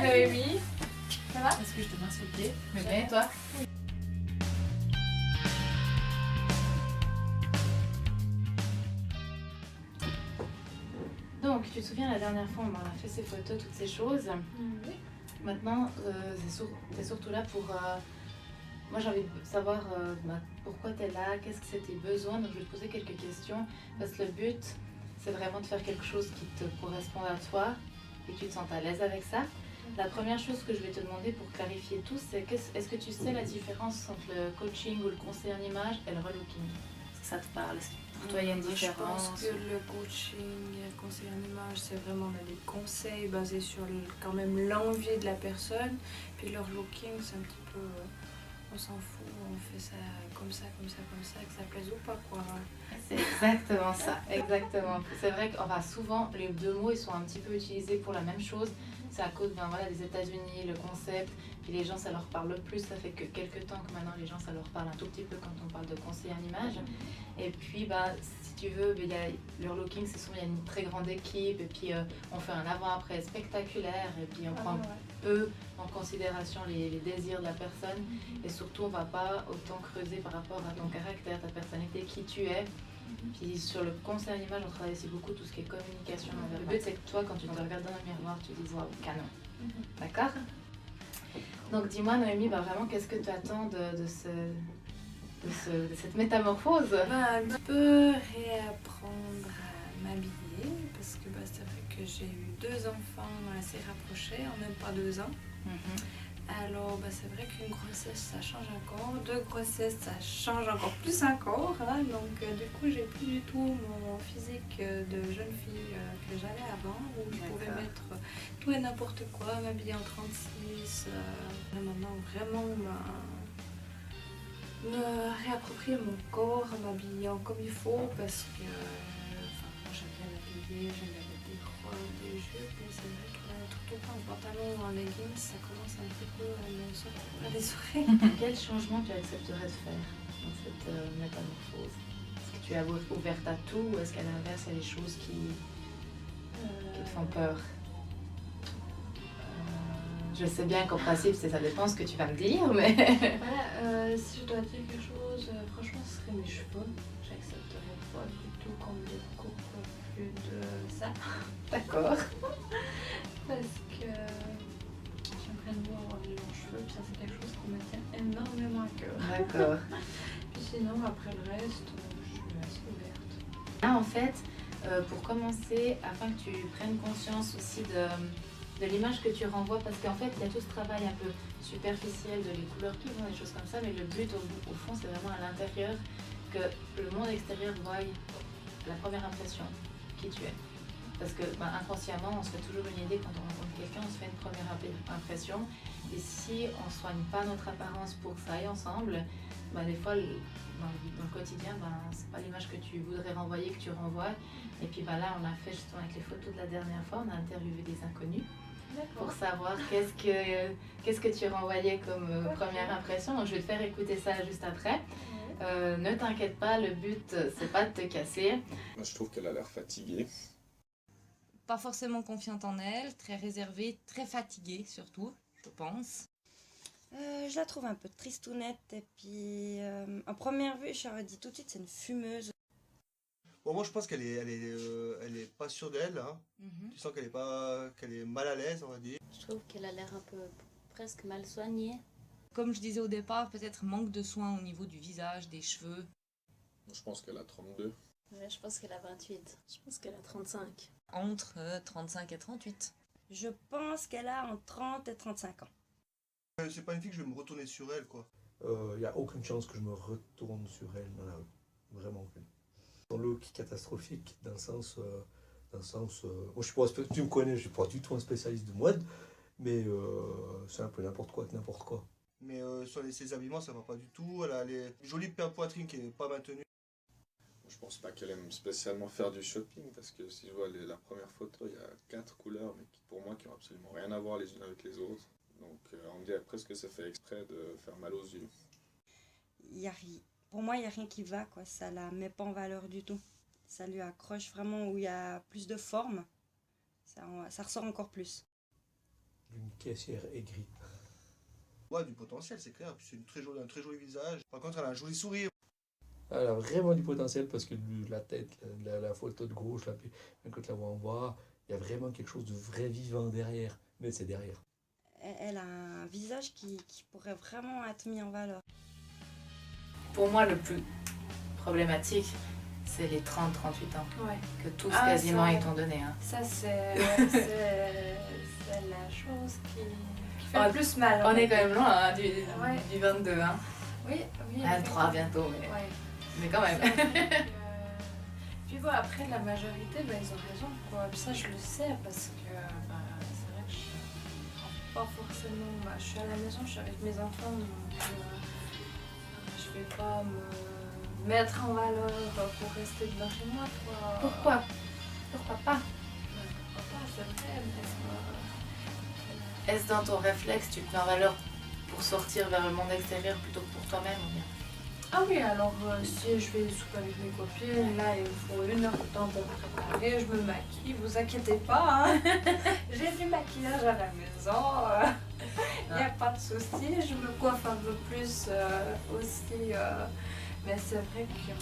Noémie. Ça va? Est-ce que je te masse le pied? Mais bien, toi? Donc, tu te souviens la dernière fois, on a fait ces photos, toutes ces choses. Oui. Maintenant, t'es surtout là pour... moi, j'ai envie de savoir pourquoi t'es là, qu'est-ce que c'est tes besoins. Donc, je vais te poser quelques questions. Parce que le but, c'est vraiment de faire quelque chose qui te corresponde à toi et que tu te sentes à l'aise avec ça. La première chose que je vais te demander pour clarifier tout, c'est est-ce que tu sais la différence entre le coaching ou le conseil en image et le relooking? Est-ce que ça te parle? Est-ce que pour toi, il y a une différence? Je pense que le coaching, le conseil en image, c'est vraiment des conseils basés sur quand même l'envie de la personne. Puis le relooking, c'est un petit peu... on s'en fout, on fait ça, comme ça, que ça plaise ou pas, quoi. C'est exactement ça, exactement. C'est vrai que souvent, les deux mots, ils sont un petit peu utilisés pour la même chose. C'est à cause des États-Unis, le concept, puis les gens, ça leur parle plus. Ça fait que quelques temps que maintenant, les gens, ça leur parle un tout petit peu quand on parle de conseil en image. Et puis, si tu veux, il y a le relooking, c'est souvent, il y a une très grande équipe, et puis on fait un avant-après spectaculaire, et puis on prend peu en considération les désirs de la personne, et surtout, on ne va pas autant creuser par rapport à ton caractère, ta personnalité, qui tu es. Puis sur le conseil en image, on travaille aussi beaucoup tout ce qui est communication. Le but, c'est que toi, quand tu te regardes dans le miroir, tu dises waouh, canon. D'accord? Donc dis-moi, Noémie, vraiment, qu'est-ce que tu attends de cette métamorphose? Un petit peu réapprendre à m'habiller, parce que c'est vrai que j'ai eu 2 enfants assez rapprochés, en même pas 2 ans. Alors, c'est vrai qu'une grossesse, ça change encore. 2 grossesses, ça change encore plus encore. Hein. Donc, du coup, j'ai plus du tout mon physique de jeune fille que j'avais avant, où je pouvais mettre tout et n'importe quoi, m'habiller en 36. Maintenant, vraiment, me réapproprier mon corps, m'habiller comme il faut, parce que moi, j'aime bien m'habiller, j'aime bien mettre des robes, des jupes, mais c'est vrai que tout le temps en pantalon ou en leggings, ça commence un petit peu à me sortir par les oreilles. Quel changement tu accepterais de faire dans cette métamorphose? Est-ce que tu es ouverte à tout, ou est-ce qu'à l'inverse, il y a des choses qui te font peur? Je sais bien qu'en principe, ça dépend ce que tu vas me dire, mais... Voilà, si je dois dire quelque chose, franchement, ce serait mes cheveux. J'accepterais pas du tout qu'on me découpe plus de ça. D'accord. Parce que j'aimerais de avoir des longs cheveux, puis ça c'est quelque chose qui me tient énormément à cœur. D'accord. Puis sinon, après le reste, je suis assez ouverte. Là, en fait, pour commencer, afin que tu prennes conscience aussi de l'image que tu renvoies, parce qu'en fait, il y a tout ce travail un peu superficiel de les couleurs qui vont, des choses comme ça, mais le but, au fond, c'est vraiment à l'intérieur que le monde extérieur voie la première impression, qui tu es. Parce que inconsciemment, on se fait toujours une idée quand on rencontre quelqu'un, on se fait une première impression. Et si on ne soigne pas notre apparence pour que ça aille ensemble, des fois, dans le quotidien, c'est pas l'image que tu voudrais renvoyer, que tu renvoies. Et puis là, on a fait justement avec les photos de la dernière fois, on a interviewé des inconnus pour savoir qu'est-ce que tu renvoyais comme première impression. Donc je vais te faire écouter ça juste après. Ne t'inquiète pas, le but, c'est pas de te casser. Moi, je trouve qu'elle a l'air fatiguée. Pas forcément confiante en elle, très réservée, très fatiguée surtout, je pense. Je la trouve un peu tristounette et puis en première vue, j'aurais dit tout de suite c'est une fumeuse. Bon, moi je pense qu'elle est pas sûre d'elle. Hein. Tu sens qu'elle est mal à l'aise, on va dire. Je trouve qu'elle a l'air un peu presque mal soignée. Comme je disais au départ, peut-être manque de soins au niveau du visage, des cheveux. Je pense qu'elle a 32. Ouais, je pense qu'elle a 28. Je pense qu'elle a 35. Entre 35 et 38. Je pense qu'elle a entre 30 et 35 ans. C'est pas une fille que je vais me retourner sur elle, quoi. Y a aucune chance que je me retourne sur elle dans la rue. Vraiment aucune. Son look catastrophique dans le sens... moi, je suis pas, tu me connais, je suis pas du tout un spécialiste de mode, mais c'est un peu n'importe quoi avec n'importe quoi. Mais sur ses habillements, ça va pas du tout. Elle a les jolies poitrine qui est pas maintenue. Je pense pas qu'elle aime spécialement faire du shopping, parce que si je vois la première photo, il y a 4 couleurs, mais qui, pour moi, qui n'ont absolument rien à voir les unes avec les autres. Donc on dirait presque que ça fait exprès de faire mal aux yeux. Pour moi, il n'y a rien qui va, quoi. Ça la met pas en valeur du tout. Ça lui accroche vraiment où il y a plus de forme. Ça ressort encore plus. d'une caissière aigrie. Ouais, du potentiel, c'est clair. Puis c'est un très joli visage. Par contre, elle a un joli sourire. Elle a vraiment du potentiel parce que la tête, la photo de gauche, là, puis même quand tu la vois en bas, il y a vraiment quelque chose de vrai vivant derrière. Mais c'est derrière. Elle a un visage qui pourrait vraiment être mis en valeur. Pour moi, le plus problématique, c'est les 30-38 ans. Ouais. Que tous Ah, quasiment ça- ils t'ont donné. Hein. Ça, c'est la chose qui fait le plus mal. On est quand même loin hein, Ouais. du 22. Hein. Oui, oui. 23 bientôt, Ouais. mais quand même. C'est vrai que- Puis voilà, après la majorité, bah, ils ont raison. Quoi. Puis ça, je le sais parce que bah, c'est vrai que je pas forcément. Bah, je suis à la maison, je suis avec mes enfants, donc je vais pas me mettre en valeur pour rester devant chez moi. Quoi. Pourquoi pas Pourquoi pas, c'est vrai, mais Est-ce dans ton réflexe, tu te mets en valeur pour sortir vers le monde extérieur plutôt que pour toi-même ou bien? Ah oui, alors si je vais souper avec mes copines, là il faut 1 heure de temps pour me préparer, je me maquille, vous inquiétez pas, hein. J'ai du maquillage à la maison, il n'y a pas de souci, je me coiffe un peu plus aussi, mais c'est vrai que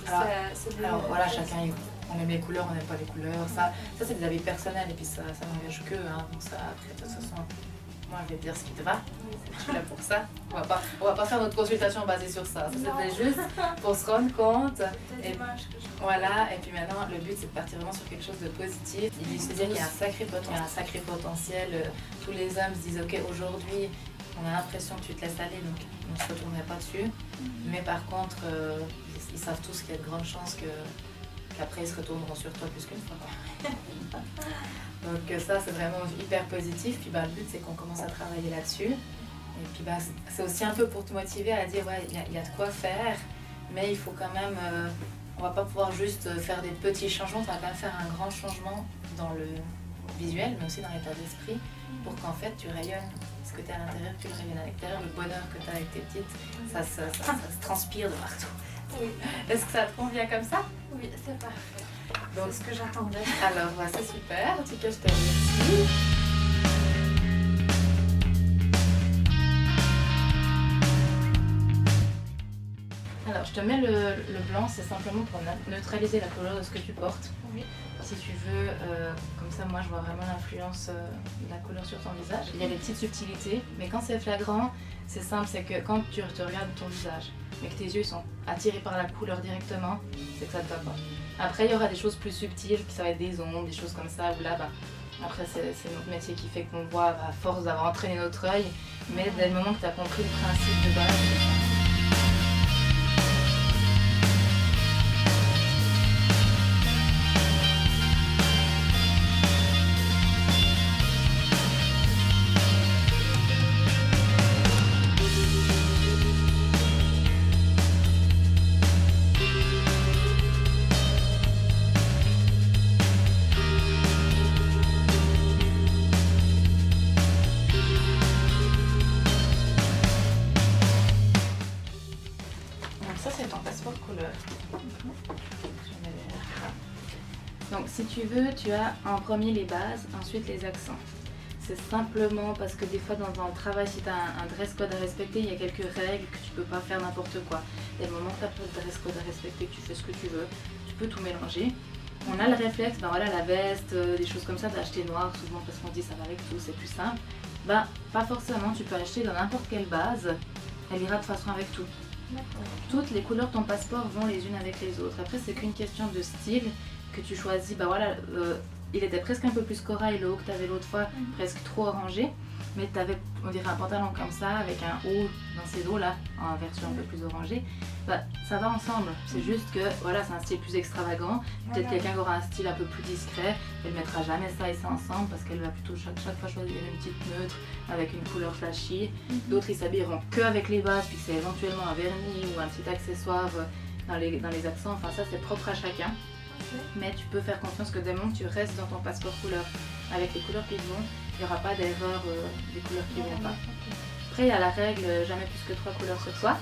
c'est des... Alors voilà, chacun, on aime les couleurs, on n'aime pas les couleurs, ça c'est des avis personnels et puis ça n'engage que, hein, donc ça après de toute façon, moi je vais te dire ce qui te va, je suis là pour ça, on va pas faire notre consultation basée sur ça, c'était juste pour se rendre compte, et voilà, et puis maintenant le but c'est de partir vraiment sur quelque chose de positif, il se dire qu'il y a un sacré potentiel, tous les hommes se disent ok aujourd'hui on a l'impression que tu te laisses aller donc on ne se retournerait pas dessus, mais par contre ils savent tous qu'il y a de grandes chances qu'après ils se retourneront sur toi plus qu'une fois. Donc ça c'est vraiment hyper positif, puis bah, le but c'est qu'on commence à travailler là-dessus, et puis bah, c'est aussi un peu pour te motiver à dire ouais il y a de quoi faire, mais il faut quand même, on va pas pouvoir juste faire des petits changements, on va quand même faire un grand changement dans le visuel mais aussi dans l'état d'esprit pour qu'en fait tu rayonnes, ce que tu as à l'intérieur, tu rayonnes à l'extérieur, le bonheur que tu as avec tes petites, ça se transpire de partout. Oui. Est-ce que ça te convient comme ça? Oui, c'est parfait. Donc, c'est ce que j'attendais. Alors, c'est super. En tout cas, je te remercie. Alors, je te mets le blanc, c'est simplement pour neutraliser la couleur de ce que tu portes. Oui. Si tu veux, comme ça, moi, je vois vraiment l'influence de la couleur sur ton visage. Il y a des petites subtilités, mais quand c'est flagrant, c'est simple, c'est que quand tu te regardes ton visage, mais que tes yeux sont attirés par la couleur directement, c'est que ça ne te va pas. Après, il y aura des choses plus subtiles, ça va être des ombres, des choses comme ça, où là, bah, après, c'est notre métier qui fait qu'on voit à force d'avoir entraîné notre œil, mais dès le moment que tu as compris le principe de base, donc si tu veux, tu as en premier les bases, ensuite les accents. C'est simplement parce que des fois dans le travail, si tu as un dress code à respecter, il y a quelques règles que tu peux pas faire n'importe quoi. Et le moment que tu n'as pas de dress code à respecter, que tu fais ce que tu veux, tu peux tout mélanger. On a le réflexe, ben voilà, la veste, des choses comme ça, d'acheter noir souvent parce qu'on dit ça va avec tout, c'est plus simple. Ben, pas forcément, tu peux acheter dans n'importe quelle base, elle ira de façon avec tout. Toutes les couleurs de ton passeport vont les unes avec les autres. Après, c'est qu'une question de style que tu choisis. Bah voilà, il était presque un peu plus corail le haut que tu avais l'autre fois, presque trop orangé. Mais tu avais, on dirait, un pantalon comme ça, avec un haut dans ces dos-là, en version un peu plus orangée. Bah, ça va ensemble. C'est juste que voilà, c'est un style plus extravagant. Peut-être quelqu'un qui aura un style un peu plus discret, elle ne mettra jamais ça et ça ensemble parce qu'elle va plutôt chaque fois choisir une petite neutre avec une couleur flashy. D'autres, ils s'habilleront que avec les bases, puis c'est éventuellement un vernis ou un petit accessoire dans les accents. Enfin, ça, c'est propre à chacun. Mais tu peux faire confiance que dès le moment que tu restes dans ton passeport couleur avec les couleurs qui vont, il n'y aura pas d'erreur des couleurs qui ne vont pas. Après, il y a la règle jamais plus que 3 couleurs sur soi.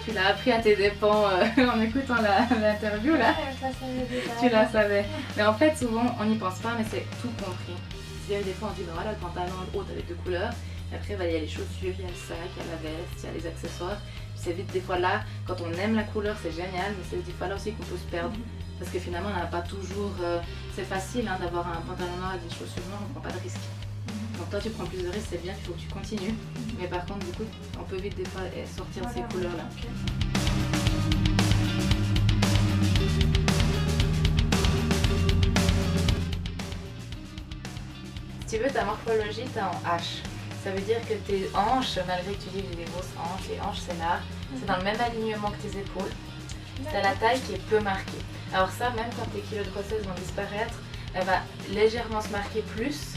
Tu l'as appris à tes dépens en écoutant l'interview là. Ouais, je la savais déjà. Tu la savais. Mais en fait, souvent, on n'y pense pas, mais c'est tout compris. visuel, des fois on dit ben voilà, le pantalon haut avec 2 couleurs, et après il y a les chaussures, il y a le sac, il y a la veste, il y a les accessoires. Puis c'est vite des fois là, quand on aime la couleur c'est génial, mais c'est des fois là aussi qu'on peut se perdre. Parce que finalement on n'a pas toujours... c'est facile hein, d'avoir un pantalon noir et des chaussures noires, on prend pas de risque. Donc toi tu prends plus de risques, c'est bien, il faut que tu continues. Mais par contre du coup on peut vite des fois sortir de ces couleurs là. Si tu veux, ta morphologie, t'es en H. Ça veut dire que tes hanches, malgré que tu dis que j'ai des grosses hanches, les hanches c'est large, c'est dans le même alignement que tes épaules. T'as la taille qui est peu marquée. Alors ça, même quand tes kilos de grossesse vont disparaître, elle va légèrement se marquer plus,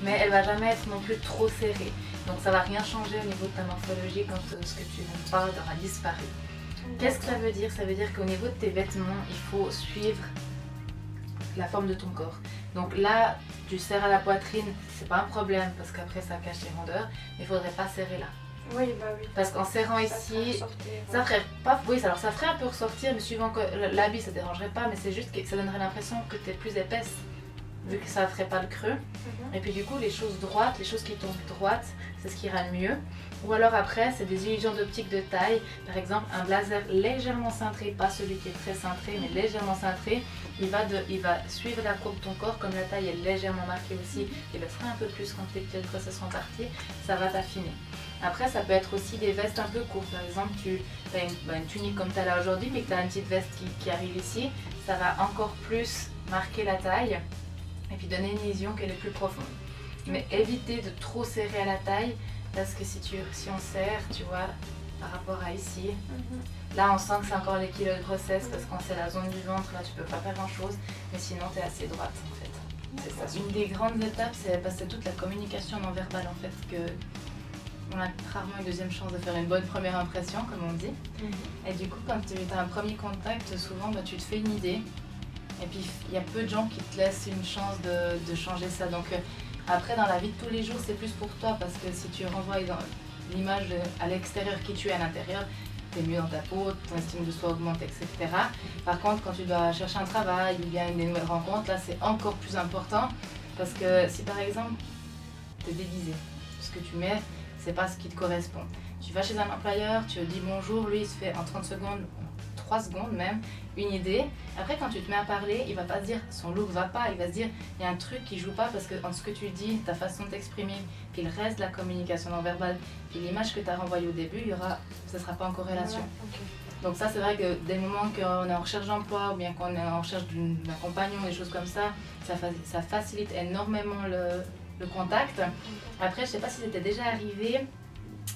mais elle va jamais être non plus trop serrée. Donc ça va rien changer au niveau de ta morphologie quand ce que tu n'aimes pas aura disparu. Qu'est-ce que ça veut dire? Ça veut dire qu'au niveau de tes vêtements, il faut suivre la forme de ton corps. Donc là, tu serres à la poitrine, c'est pas un problème parce qu'après ça cache les rondeurs, mais il faudrait pas serrer là. Oui, bah oui. Parce qu'en serrant ici, ça ferait pas, oui, alors ça ferait un peu ressortir, mais suivant que l'habit ça dérangerait pas, mais c'est juste que ça donnerait l'impression que tu es plus épaisse, vu que ça ferait pas le creux. Et puis du coup, les choses droites, les choses qui tombent droites, c'est ce qui ira le mieux. Ou alors après, c'est des illusions d'optique de taille. Par exemple, un blazer légèrement cintré, pas celui qui est très cintré, mais légèrement cintré, il va suivre la courbe de ton corps, comme la taille est légèrement marquée aussi, il le sera un peu plus quand tes pieds de grossesse sont partis, ça va t'affiner. Après, ça peut être aussi des vestes un peu courtes. Par exemple, tu as une tunique comme tu as là aujourd'hui, puis que tu as une petite veste qui arrive ici, ça va encore plus marquer la taille et puis donner une vision qu'elle est plus profonde. Mais éviter de trop serrer à la taille, parce que si on serre, tu vois, par rapport à ici, là on sent que c'est encore les kilos de grossesse, parce que quand c'est la zone du ventre, là tu peux pas faire grand chose, mais sinon tu es assez droite en fait. C'est ça. Une des grandes étapes, c'est toute la communication non verbale en fait, que on a rarement une deuxième chance de faire une bonne première impression, comme on dit. Et du coup, quand tu as un premier contact, souvent tu te fais une idée, et puis il y a peu de gens qui te laissent une chance de changer ça. Donc après, dans la vie de tous les jours, c'est plus pour toi, parce que si tu renvoies l'image à l'extérieur qui tu es à l'intérieur, t'es mieux dans ta peau, ton estime de soi augmente, etc. Par contre, quand tu dois chercher un travail ou bien une nouvelle rencontre, là c'est encore plus important, parce que si par exemple, t'es déguisé, ce que tu mets, c'est pas ce qui te correspond. Tu vas chez un employeur, tu lui dis bonjour, lui il se fait en 30 secondes, 3 secondes même, une idée. Après quand tu te mets à parler, il va pas se dire son look va pas, il va se dire il y a un truc qui joue pas, parce que entre ce que tu dis, ta façon de t'exprimer, puis le reste de la communication non verbale, puis l'image que tu as renvoyée au début, ça sera pas en corrélation. Donc ça c'est vrai que des moments qu'on est en recherche d'emploi ou bien qu'on est en recherche d'un compagnon, des choses comme ça, ça facilite énormément le contact. Après, je sais pas si c'était déjà arrivé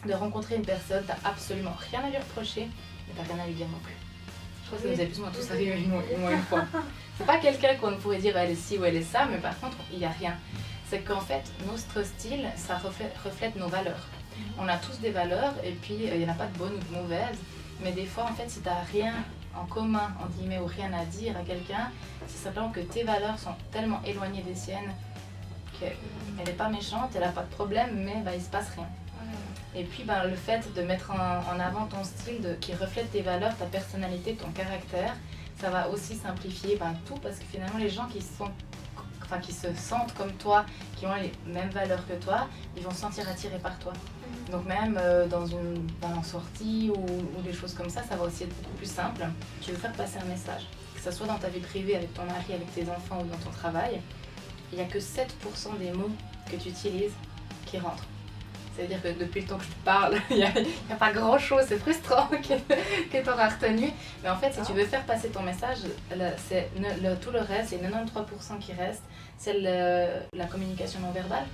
de rencontrer une personne, t'as absolument rien à lui reprocher, mais t'as rien à lui dire non plus. Je crois que ça nous est plus ou moins tous arrivé au moins une fois. C'est pas quelqu'un qu'on pourrait dire elle est ci ou elle est ça, mais par contre, il n'y a rien. C'est qu'en fait, notre style, ça reflète nos valeurs. On a tous des valeurs, et puis il n'y en a pas de bonnes ou de mauvaises, mais des fois, en fait, si t'as rien en commun, entre guillemets, ou rien à dire à quelqu'un, c'est simplement que tes valeurs sont tellement éloignées des siennes qu'elle n'est pas méchante, elle n'a pas de problème, mais il ne se passe rien. Et puis le fait de mettre en avant ton style qui reflète tes valeurs, ta personnalité, ton caractère, ça va aussi simplifier tout, parce que finalement les gens qui se sentent comme toi, qui ont les mêmes valeurs que toi, ils vont se sentir attirés par toi. Donc même dans une sortie ou des choses comme ça, ça va aussi être beaucoup plus simple. Tu veux faire passer un message, que ce soit dans ta vie privée, avec ton mari, avec tes enfants ou dans ton travail, il n'y a que 7% des mots que tu utilises qui rentrent. C'est-à-dire que depuis le temps que je te parle, il n'y a pas grand-chose, c'est frustrant que tu auras retenu. Mais en fait, si tu veux faire passer ton message, tout le reste, c'est 93% qui reste, c'est la communication non verbale.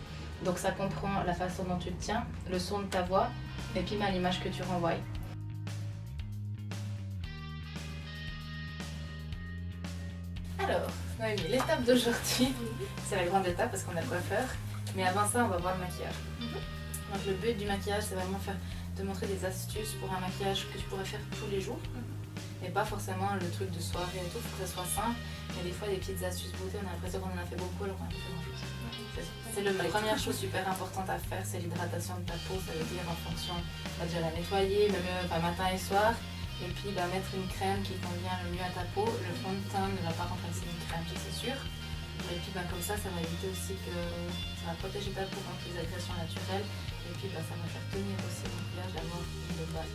Donc ça comprend la façon dont tu te tiens, le son de ta voix, et puis l'image que tu renvoies. Alors, Noémie, l'étape d'aujourd'hui, c'est la grande étape parce qu'on a le coiffeur. Mais avant ça, on va voir le maquillage. Donc le but du maquillage, c'est vraiment te montrer des astuces pour un maquillage que tu pourrais faire tous les jours. Et pas forcément le truc de soirée et tout, il faut que ça soit simple. Mais des fois, des petites astuces beauté, on a l'impression qu'on en a fait beaucoup alors qu'on a fait grand-chose. C'est la première chose super importante à faire, c'est l'hydratation de ta peau. Ça veut dire en fonction, déjà la nettoyer, même matin et soir. Et puis mettre une crème qui convient le mieux à ta peau. Le fond de teint ne va pas remplacer une crème, c'est sûr. Et puis comme ça va éviter aussi que ça va protéger ta peau contre les agressions naturelles. Et puis ça va faire tenir aussi le maquillage, la mort de base.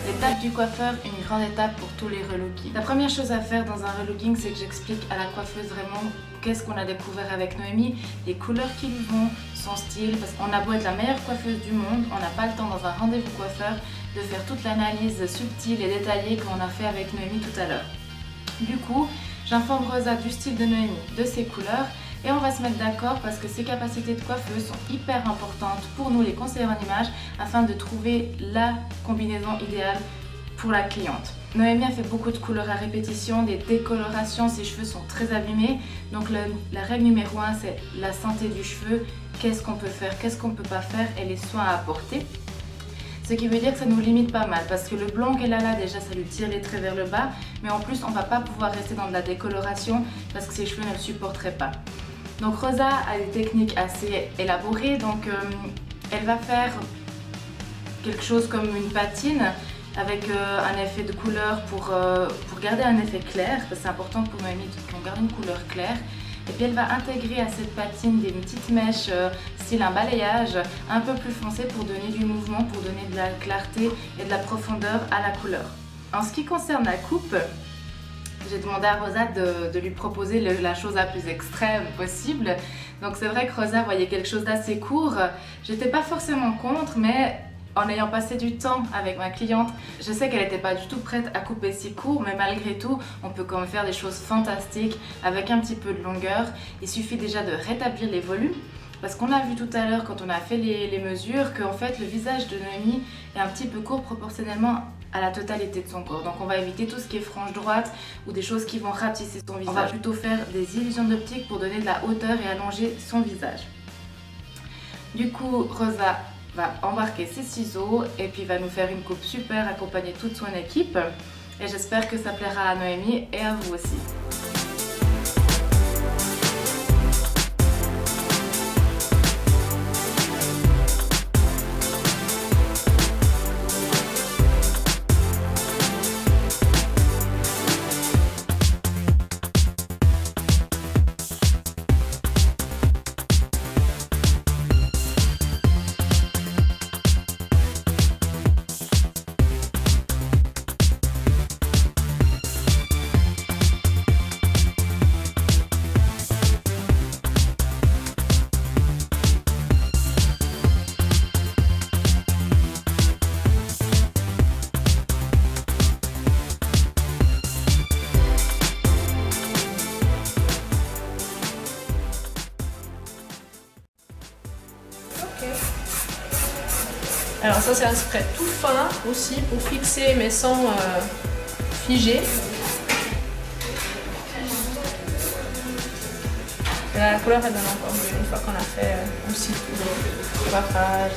L'étape du coiffeur, une grande étape pour tous les relooking. La première chose à faire dans un relooking, c'est que j'explique à la coiffeuse vraiment qu'est-ce qu'on a découvert avec Noémie, les couleurs qui lui vont, son style, parce qu'on a beau être la meilleure coiffeuse du monde, on n'a pas le temps dans un rendez-vous coiffeur de faire toute l'analyse subtile et détaillée qu'on a fait avec Noémie tout à l'heure. Du coup, j'informe Rosa du style de Noémie, de ses couleurs, et on va se mettre d'accord parce que ses capacités de coiffeuse sont hyper importantes pour nous les conseillers en image afin de trouver la combinaison idéale pour la cliente. Noémie a fait beaucoup de couleurs à répétition, des décolorations, ses cheveux sont très abîmés. Donc la règle numéro 1, c'est la santé du cheveu, qu'est-ce qu'on peut faire, qu'est-ce qu'on ne peut pas faire et les soins à apporter. Ce qui veut dire que ça nous limite pas mal parce que le blond qu'elle a là, déjà ça lui tire les traits vers le bas, mais en plus on va pas pouvoir rester dans de la décoloration parce que ses cheveux ne le supporteraient pas. Donc Rosa a des techniques assez élaborées, donc elle va faire quelque chose comme une patine avec un effet de couleur pour garder un effet clair, parce que c'est important pour Noémie qu'on garde une couleur claire. Et puis elle va intégrer à cette patine des petites mèches style un balayage un peu plus foncé pour donner du mouvement, pour donner de la clarté et de la profondeur à la couleur. En ce qui concerne la coupe, j'ai demandé à Rosa de lui proposer la chose la plus extrême possible. Donc c'est vrai que Rosa voyait quelque chose d'assez court. J'étais pas forcément contre, mais en ayant passé du temps avec ma cliente, je sais qu'elle n'était pas du tout prête à couper si court, mais malgré tout, on peut quand même faire des choses fantastiques avec un petit peu de longueur. Il suffit déjà de rétablir les volumes. Parce qu'on a vu tout à l'heure quand on a fait les mesures qu'en fait le visage de Noémie est un petit peu court proportionnellement à la totalité de son corps. Donc on va éviter tout ce qui est frange droite ou des choses qui vont rapetisser son visage. On va plutôt faire des illusions d'optique pour donner de la hauteur et allonger son visage. Du coup, Rosa va embarquer ses ciseaux et puis va nous faire une coupe super accompagnée de toute son équipe. Et j'espère que ça plaira à Noémie et à vous aussi. Alors ça c'est un spray tout fin aussi pour fixer mais sans figer. Et là, la couleur elle donne encore mieux une fois qu'on a fait aussi tout le coiffage.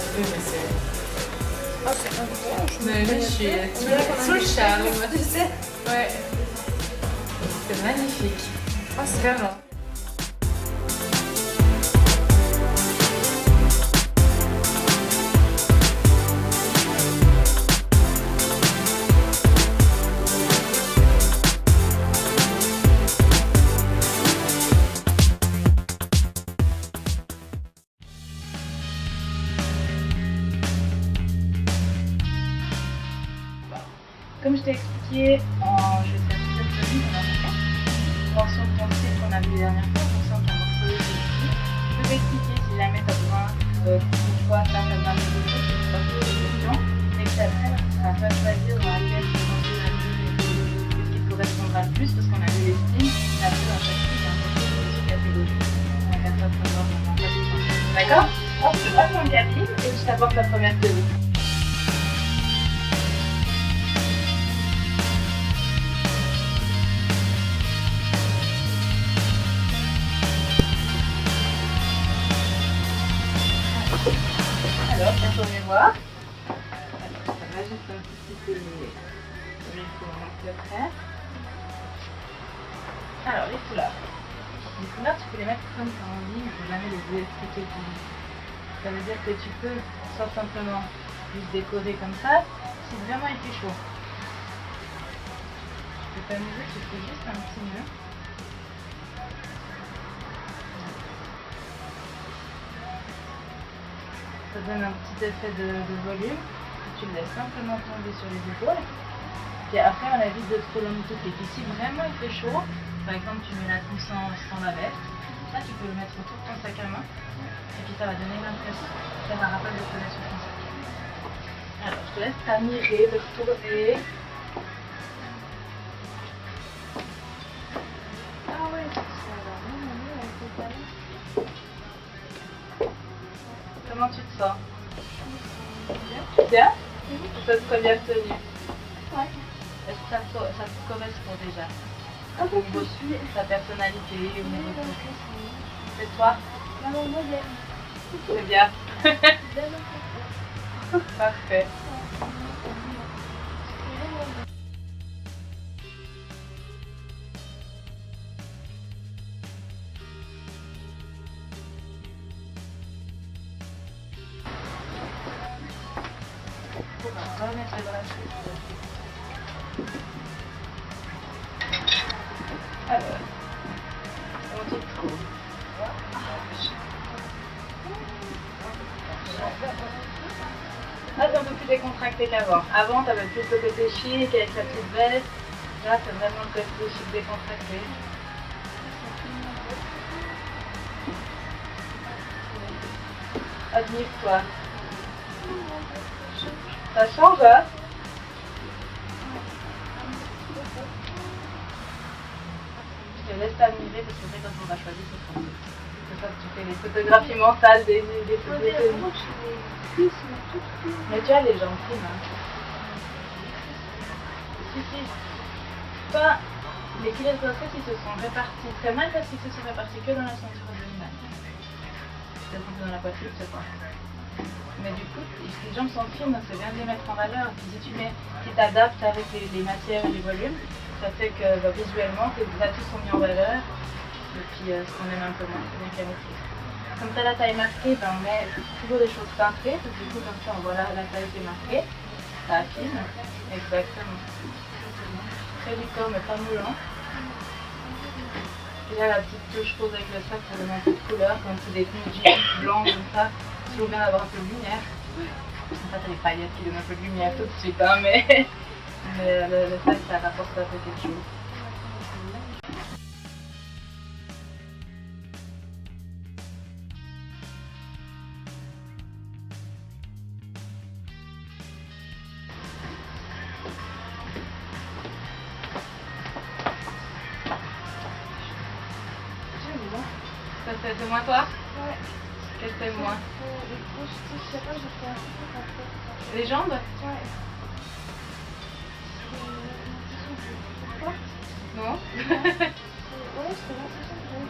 Oh, c'est incroyable. Mais je suis sous le charme. Ouais. C'est magnifique. Oh, c'est vraiment. Comme je t'ai expliqué, je vais faire toute cette tenue dans la maquette. En fonction de ton style qu'on a vu la dernière fois, en fonction de ton morphologie aussi. Je peux t'expliquer si jamais tu as besoin une fois faire ta main de choses, que tu te poses des questions, et que après, tu seras à toi de choisir dans laquelle tu veux manger la vie. apporte la première tenue. Alors, retournez voir. Alors, ça va juste un petit peu comme il faut à peu près. Alors, les couleurs. Les couleurs, tu peux les mettre comme tu as envie, il ne faut jamais les expliquer pour nous. Ça veut dire que tu peux soit simplement juste décorer comme ça, si vraiment il fait chaud. Tu peux t'amuser, tu fais juste un petit nœud. Ça donne un petit effet de volume. Tu le laisses simplement tomber sur les épaules. Puis après, on évite de trop l'emboucler. Puis si vraiment il fait chaud, par exemple, tu mets la tenue sans la veste, ça tu peux le mettre autour de ton sac à main. Et puis ça va donner l'impression qu'il y a un rappel de collage sur ton sac. Alors, je te laisse t'admirer, de retourner. Ah ouais, c'est ça. Comment tu te sens? Bien? Bien? Ça te bien tenu? Ouais. Est-ce que ça te correspond déjà? Au niveau de ta personnalité, au niveau de... C'est toi? Maman modèle. C'est bien. Parfait. On va remettre les bras. Alors, comment tu te trouves? Là, c'est un peu plus décontracté qu'avant. Avant, tu avais plus le côté chic avec la petite veste. Là, c'est vraiment le côté chic décontracté. Admire-toi. Ça change, hein? Je te laisse t'admirer parce que c'est quand on va choisir ce sera. C'est ça que tu fais les photographies mentales des photos de tenue. Mais tu as les jambes fines, hein. Si. Toi, les kilés de corsets, ils se sont répartis très mal parce qu'ils se sont répartis que dans la ceinture abdominale. C'est dans la poitrine, c'est pas. Mais du coup, les jambes sont fines, donc c'est bien de les mettre en valeur. Et puis si tu t'adaptes avec les matières et les volumes, ça fait que visuellement, tes atouts sont mis en valeur. Et puis ce qu'on aime un peu moins, c'est bien camouflé. Comme ça, la taille marquée, on met toujours des choses cintrées. Du coup, comme ça, on voit la taille qui est marquée. Ça affine. Exactement. Très du corps, mais pas moulant. Et là, la petite touche rose avec le sac pour donner un peu de couleur, comme c'est des tenues jeans blancs comme ça. C'est toujours bien d'avoir un peu de lumière. En fait, les paillettes qui donnent un peu de lumière tout de suite, hein, mais le sac, ça rapporte un peu quelque chose. C'est moins toi? Ouais. Qu'est-ce que c'est moins? Je sais pas, j'ai fait un truc après. Les jambes? Ouais. Non? Ouais, c'est l'impression que j'ai.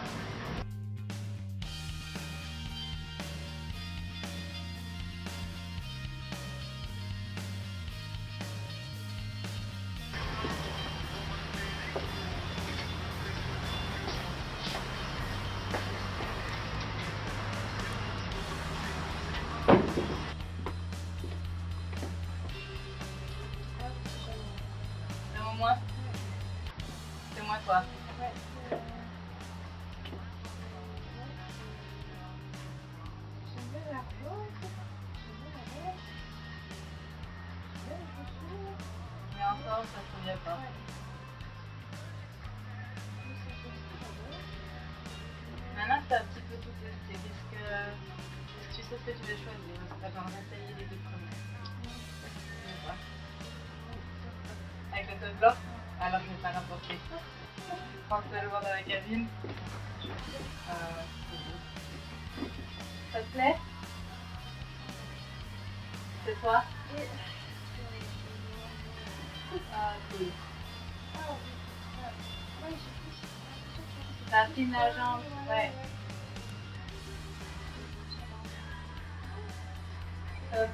Moins? C'est moins toi? Ouais. J'aime bien la robe, j'aime bien la veste, j'aime bien les chaussures. Mais encore, ça ne convient pas. Maintenant, c'est un petit peu tout testé. Est-ce que tu sais ce que tu veux choisir? Tu vas genre essayer les deux premiers. Avec le code blanc? Alors je ne vais pas l'emporter. Prends-le dans la cabine. Ça te plaît? C'est toi? Ah, cool. T'affines la jambe, ouais. Hop.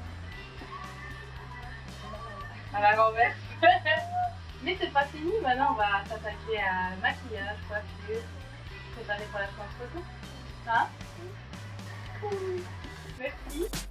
À la renverse. Mais c'est pas fini, maintenant on va s'attaquer à maquillage, coiffure, préparer pour la séance photo. Hein? Merci.